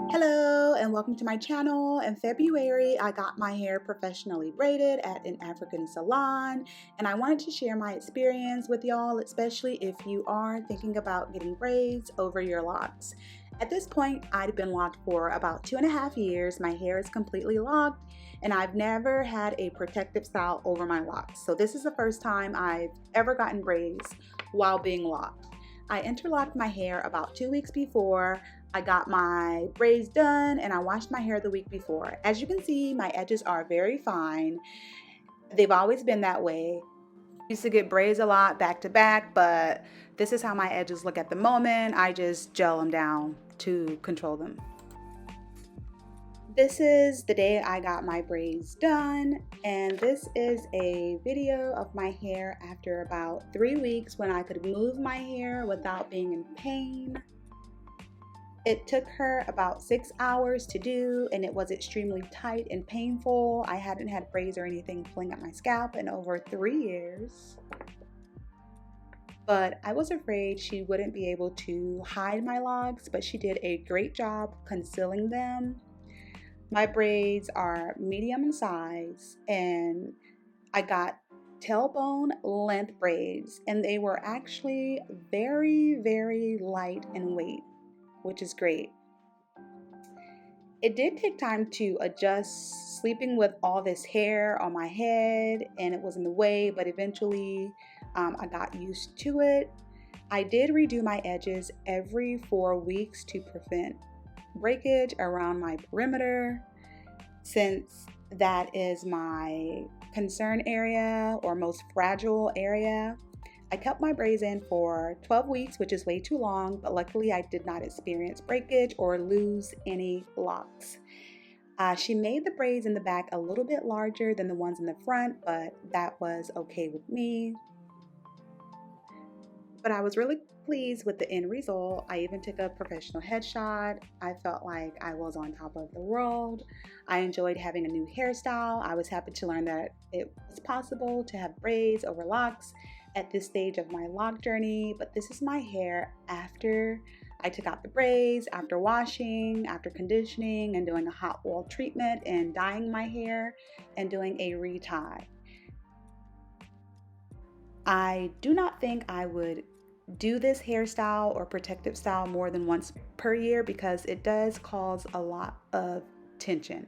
Hello and welcome to my channel. In February, I got my hair professionally braided at an African salon, and I wanted to share my experience with y'all, especially if you are thinking about getting braids over your locks. At this point, I'd been locked for about 2.5 years. My hair is completely locked, and I've never had a protective style over my locks. So this is the first time I've ever gotten braids while being locked. I interlocked my hair about 2 weeks before. I got my braids done and I washed my hair the week before. As you can see, my edges are very fine. They've always been that way. I used to get braids a lot back to back, but this is how my edges look at the moment. I just gel them down to control them. This is the day I got my braids done, and this is a video of my hair after about 3 weeks when I could move my hair without being in pain. It took her about 6 hours to do, and it was extremely tight and painful. I hadn't had braids or anything pulling at my scalp in over 3 years. But I was afraid she wouldn't be able to hide my locks, but she did a great job concealing them. My braids are medium in size, and I got tailbone length braids, and they were actually very light in weight, which is great. It did take time to adjust sleeping with all this hair on my head, and it was in the way, but eventually I got used to it. I did redo my edges every 4 weeks to prevent breakage around my perimeter, since that is my concern area or most fragile area. I kept my braids in for 12 weeks, which is way too long, but luckily I did not experience breakage or lose any locks. She made the braids in the back a little bit larger than the ones in the front, but that was okay with me. But I was really pleased with the end result. I even took a professional headshot. I felt like I was on top of the world. I enjoyed having a new hairstyle. I was happy to learn that it was possible to have braids over locks at this stage of my lock journey. But this is my hair after I took out the braids, after washing, after conditioning and doing a hot oil treatment and dyeing my hair and doing a retie. I do not think I would do this hairstyle or protective style more than once per year because it does cause a lot of tension.